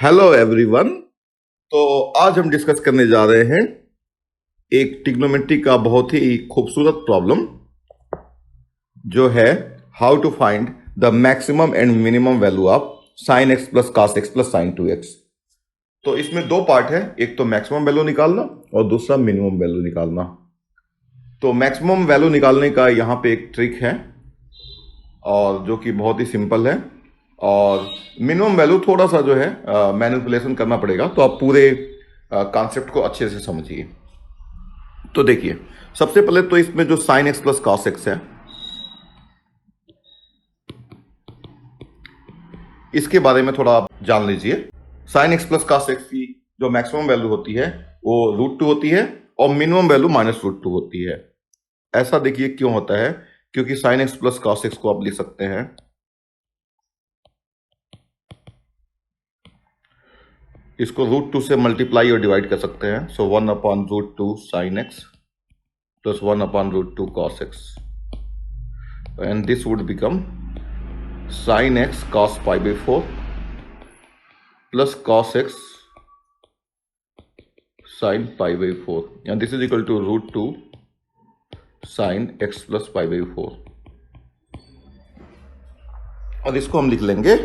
Hello everyone. तो आज हम डिस्कस करने जा रहे हैं एक ट्रिग्नोमेट्री का बहुत ही खूबसूरत प्रॉब्लम जो है how to find the maximum and minimum value of sine x plus cos x plus sine 2x। तो इसमें दो पार्ट है, एक तो मैक्सिमम वैल्यू निकालना और दूसरा मिनिमम वैल्यू निकालना। तो मैक्सिमम वैल्यू निकालने का यहाँ पे एक ट्रिक है और जो कि बहुत ही सिंपल है, और मिनिमम वैल्यू थोड़ा सा जो है मैनिपुलेशन करना पड़ेगा। तो आप पूरे कॉन्सेप्ट को अच्छे से समझिए। तो देखिए, सबसे पहले तो इसमें जो sign x plus cos x है, इसके बारे में थोड़ा आप जान लीजिए। Sign x plus cos x की जो मैक्सिमम वैल्यू होती है वो √2 होती है और मिनिमम वैल्यू -√2 होती है। ऐसा देखिए क्यों होता है, क्योंकि sign x plus cos x को आप लिख सकते हैं, इसको √2 से मल्टीप्लाई और डिवाइड कर सकते हैं। सो 1/√2 sign x plus 1/√2 cos x, and this would become sin x cos pi/4 plus cos x sin pi/4, and this is equal to √2 sin x plus pi/4। और इसको हम लिख लेंगे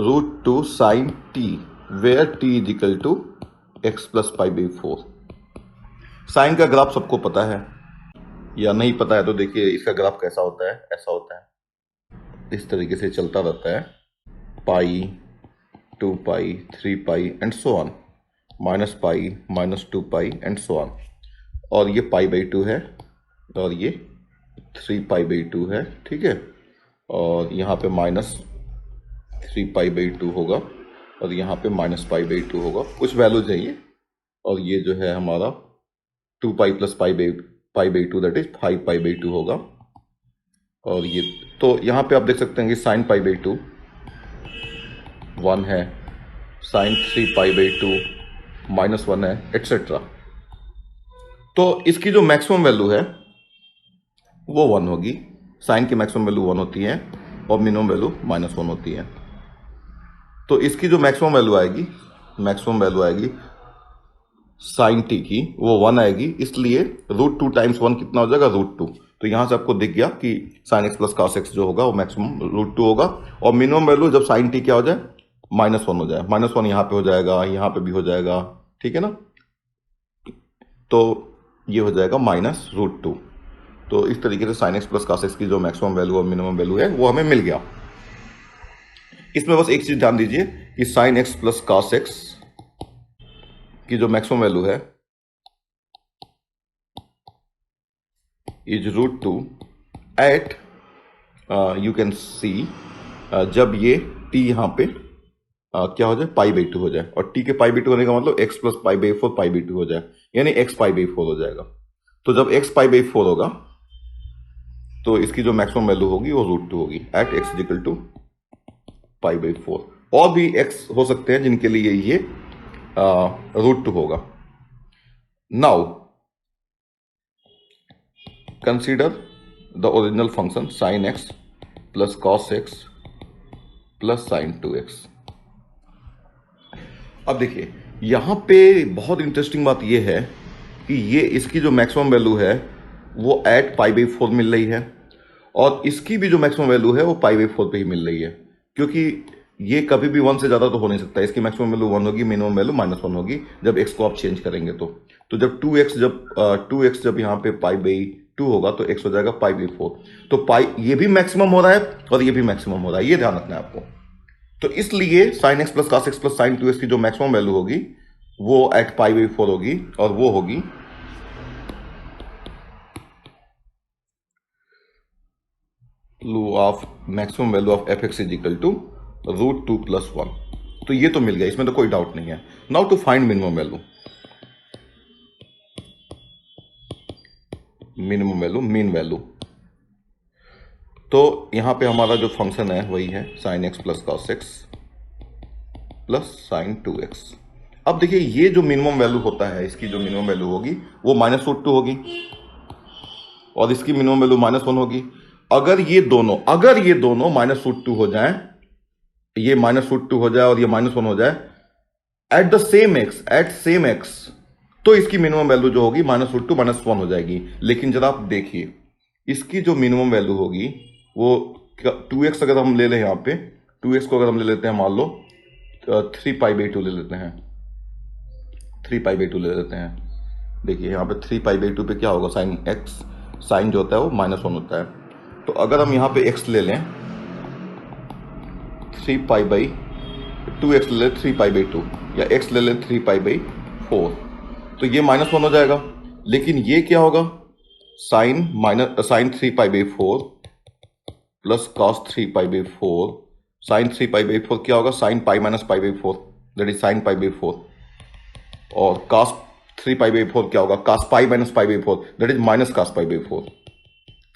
√2 sin t, where t is equal to x plus pi/4। Sine का graph सबको पता है, या नहीं पता है तो देखिए इसका ग्राफ कैसा होता है। ऐसा होता है, इस तरीके से चलता रहता है, pi, 2 pi, 3 pi and so on, -pi, -2 pi and so on. और ये pi/2 है और ये 3 pi/2 है, ठीक है। और यहाँ पे -3 pi/2 होगा और यहाँ पे -pi/2 होगा, कुछ वैल्यूज है ये। और ये जो है हमारा 2 pi plus pi/2 that is 5 pi/2 होगा। और ये तो यहाँ पे आप देख सकते हैं कि साइन pi/2 1 है, साइन 3 pi/2 -1 है, एटसेट्रा। तो इसकी जो मैक्सिमम वैल्यू है वो 1 होगी। साइन की मैक्सिमम वैल्यू 1 होती है और मिनिमम वैल्यू -1 होती है। तो इसकी जो मैक्सिमम वैल्यू आएगी साइन टी की, वो 1 आएगी। इसलिए √2 टाइम्स 1 कितना हो जाएगा, √2। तो यहां से आपको दिख गया कि sine x plus cos x जो होगा वो मैक्सिमम √2 होगा। और मिनिमम वैल्यू जब साइन टी क्या हो जाए, -1 हो जाए। -1 यहाँ पे हो जाएगा, यहाँ पे भी हो जाएगा, ठीक है ना। तो ये हो जाएगा -√2। तो इस तरीके से sign x plus cos x की जो मैक्सिमम वैल्यू और मिनिमम वैल्यू है वो हमें मिल गया। इसमें बस एक चीज ध्यान दीजिए कि sine x plus cos x की जो मैक्सिमम वैल्यू है is √2 at, you can see, जब ये t यहाँ पे क्या हो जाए, pi/2 हो जाए। और t के pi/2 होने का मतलब x प्लस pi/4 pi/2 हो जाए, यानी x pi/4 हो जाएगा। तो जब x pi/4 होगा तो इसकी जो मैक्सिमम वैल्यू होगी वो √2 होगी at x is equal to pi/4। और भी x हो सकते हैं जिनके लिए ये √2 होगा। Now consider the original function sine x plus cos x plus sine 2x। अब देखिए यहां पे बहुत इंटरेस्टिंग बात यह है कि ये इसकी जो मैक्सिमम वैल्यू है वो एट pi/4 मिल रही है, और इसकी भी जो मैक्सिमम वैल्यू है वो pi/4 पे ही मिल रही है, क्योंकि ये कभी भी 1 से ज्यादा तो हो नहीं सकता। इसकी मैक्सिमम वैल्यू 1 होगी, मिनिमम वैल्यू -1 होगी जब x को आप चेंज करेंगे। तो जब 2x जब यहाँ पे pi/2 होगा तो x हो जाएगा pi/4। तो पाई ये भी मैक्सिमम हो रहा है और ये भी मैक्सिमम हो रहा है, ये ध्यान रखना है आपको। तो इसलिए sign x plus cos x plus sine 2x की जो मैक्सिमम वैल्यू होगी वो एट pi/4 होगी, और वो होगी of maximum value of f(x) is equal to √2 + 1। तो ये तो मिल गया, इसमें तो कोई डाउट नहीं है। Now to find minimum value, mean value. तो यहां पे हमारा जो फंक्शन है वही है sine x plus cos x plus sine 2x। अब देखिए ये जो मिनिमम वैल्यू होता है, इसकी जो मिनिमम वैल्यू होगी वो -√2 होगी और इसकी मिनिमम वैल्यू -1 होगी। अगर ये दोनों -√2 हो जाएं, ये -√2 हो जाए और ये -1 हो जाए एट द सेम एक्स, तो इसकी मिनिमम वैल्यू जो होगी -√2 -1 हो जाएगी। लेकिन जरा आप देखिए, इसकी जो मिनिमम वैल्यू होगी वो 2x अगर हम ले लें, यहाँ पे 2x को अगर हम ले लेते हैं, मान लो 3π/2 ले लेते हैं, 3π/2 ले लेते हैं। देखिए यहाँ पे 3π/2 पे क्या होगा, साइन एक्स, साइन जो होता है वो -1 होता है। तो अगर हम यहाँ पे x ले लें 2x ले लें 3π/2, या x ले लें 3π/4, तो ये -1 हो जाएगा। लेकिन ये क्या होगा, साइन 3π/4 प्लस कॉस 3π/4, साइन 3π/4 क्या होगा, sine pi minus π/4, that is sine π/4, और कॉस 3π/4 क्या होगा, cos pi minus π/4, that is minus cos π/4।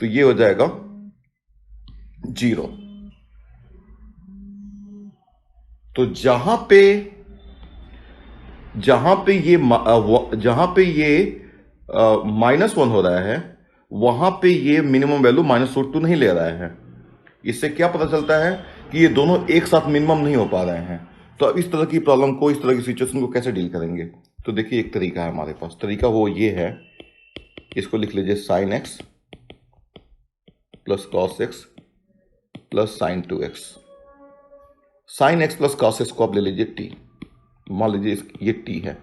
तो ये हो जाएगा 0। तो जहां पे ये -1 हो रहा है, वहां पे ये मिनिमम वैल्यू -√2 नहीं ले रहा है। इससे क्या पता चलता है कि ये दोनों एक साथ मिनिमम नहीं हो पा रहे हैं। तो अब इस तरह की प्रॉब्लम को, इस तरह की सिचुएशन को कैसे डील करेंगे? तो देखिए एक तरीका है हमारे पास, तरीका वो ये है, इसको लिख लीजिए sign x plus cos x plus sine 2x। Sign x plus cos x को आप ले लीजिए t, मान लीजिए ये t है,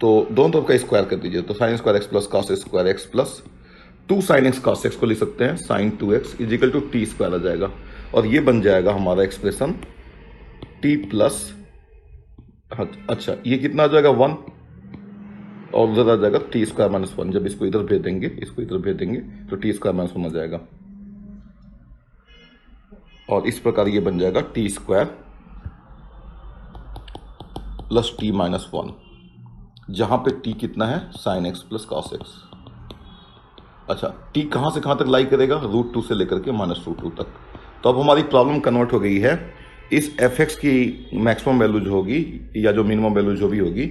तो दोनों तरफ का स्क्वायर कर दीजिए, तो sine square x plus cos square x plus 2 sine x cos x को लिख सकते हैं sine 2x is equal to t square आ जाएगा। और ये बन जाएगा हमारा एक्सप्रेशन t प्लस, अच्छा ये कितना आ जाएगा 1, और उधर आ जाएगा टी स्क्वायर -1। जब इसको इधर भेज देंगे, इसको इधर भेज देंगे, तो टी स्क्वायर -1 आ जाएगा। और इस प्रकार ये बन जाएगा टी स्क्वायर प्लस t -1, जहां पे t कितना है, sine x plus cos x. अच्छा, t कहां से कहां तक लाई करेगा, √2 से लेकर के -√2 तक। तो अब हमारी प्रॉब्लम कन्वर्ट हो गई है, इस f(x) की मैक्सिमम वैल्यू जो होगी या जो मिनिमम वैल्यू जो भी होगी,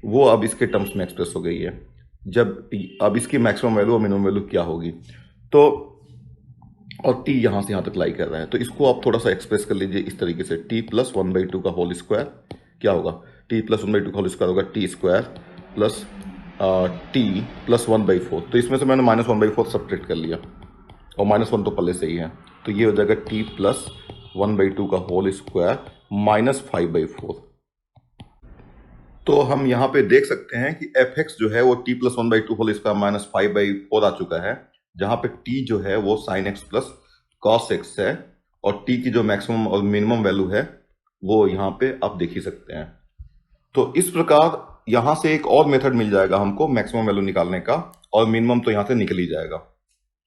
वो अब इसके टर्म्स में एक्सप्रेस हो गई है। जब अब इसकी मैक्सिमम वैल्यू और मिनिमम वैल्यू क्या होगी, तो और t यहां से यहां तक लाई कर रहा है, तो इसको आप थोड़ा सा एक्सप्रेस कर लीजिए इस तरीके से, t प्लस 1/2 का होल स्क्वायर क्या होगा, t प्लस 1/2 का होल स्क्वायर होगा t square plus t plus 1/4। तो इसमें से मैंने -1/4 सब्ट्रैक्ट कर लिया, और -1 तो पहले से ही है, तो ये हो जाएगा t प्लस 1/2 का होल स्क्वायर -5/4। तो हम यहाँ पे देख सकते हैं कि f(x) जो है वो t प्लस 1/2 होल स्क्वायर -5/4 आ चुका है, जहां पे t जो है वो sign x plus cos x है, और t की जो मैक्सिमम और मिनिमम वैल्यू है वो यहाँ पे आप देख ही सकते हैं। तो इस प्रकार यहां से एक और मेथड मिल जाएगा हमको मैक्सिमम वैल्यू निकालने का, और मिनिमम तो यहां से निकल ही जाएगा।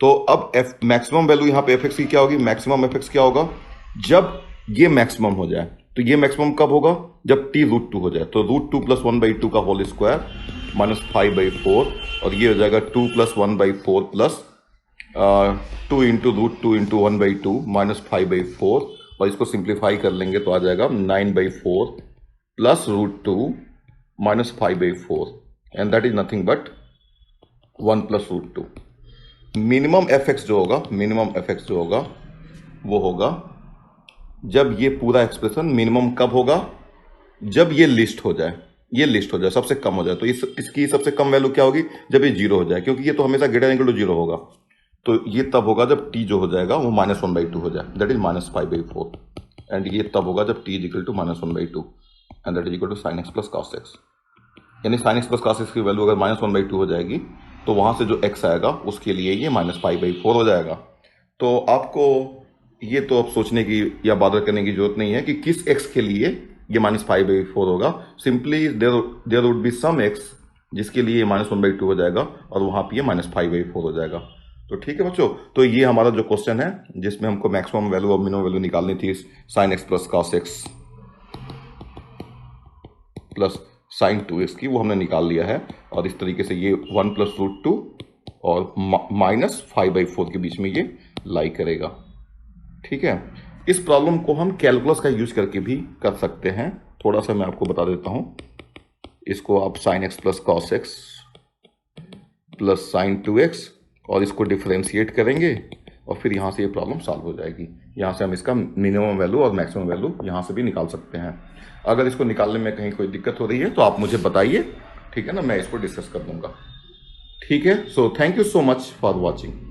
तो अब मैक्सिमम वैल्यू यहाँ पे f(x) की क्या होगी, मैक्सिमम f(x) क्या होगा, जब ये मैक्सिमम हो जाए। तो ये मैक्सिमम कब होगा, जब t √2 हो जाए। तो √2 प्लस 1/2 का होल स्क्वायर -5/4, और ये हो जाएगा 2 प्लस 1/4 प्लस 2 इंटू √2 इंटू 1/2 -5/4, और इसको सिंप्लीफाई कर लेंगे तो आ जाएगा 9/4 plus √2 -5/4, and that is nothing but 1 plus √2। Minimum f(x) जो होगा, मिनिमम f(x) जो होगा वो होगा जब ये पूरा एक्सप्रेशन, मिनिमम कब होगा, जब ये लिस्ट हो जाए, ये लिस्ट हो जाए, सबसे कम हो जाए। तो इसकी सबसे कम वैल्यू क्या होगी, जब ये 0 हो जाए, क्योंकि ये तो हमेशा >0 होगा। तो ये तब होगा जब t जो हो जाएगा वो -1/2 हो जाए, दैट इज -5/4, एंड ये तब होगा जब t is equal to -1/2, and that is equal to sine x plus cos x. यानी sine x plus cos x की वैल्यू अगर -1/2 हो जाएगी, तो वहां से जो x आएगा उसके लिए ये -5/4 हो जाएगा। तो आपको ये तो अब सोचने की या बादर करने की जरूरत नहीं है कि किस x के लिए ये -5/4 होगा। Simply there would be some x जिसके लिए ये -1/2 हो जाएगा, और वहां पे ये -5/4 हो जाएगा। तो ठीक है बच्चों, तो ये हमारा जो क्वेश्चन है जिसमें हमको मैक्सिमम वैल्यू और मिनिमम वैल्यू निकालनी थी sign x plus cos x plus sine 2x की, वो हमने निकाल लिया है। और इस तरीके से ये 1 प्लस √2 और -5/4 के बीच में ये लाई करेगा। ठीक है, इस प्रॉब्लम को हम कैलकुलस का यूज करके भी कर सकते हैं। थोड़ा सा मैं आपको बता देता हूं। इसको आप sign x plus cos x plus sine 2x, और इसको डिफरेंशिएट करेंगे और फिर यहाँ से ये प्रॉब्लम सॉल्व हो जाएगी। यहाँ से हम इसका मिनिमम वैल्यू और मैक्सिमम वैल्यू यहाँ से भी निकाल सकते हैं। अगर इसको निकालने में कहीं कोई दिक्कत हो रही है तो आप मुझे बताइए, ठीक है ना, मैं इसको डिस्कस कर दूंगा। ठीक है, so thank you so much for watching.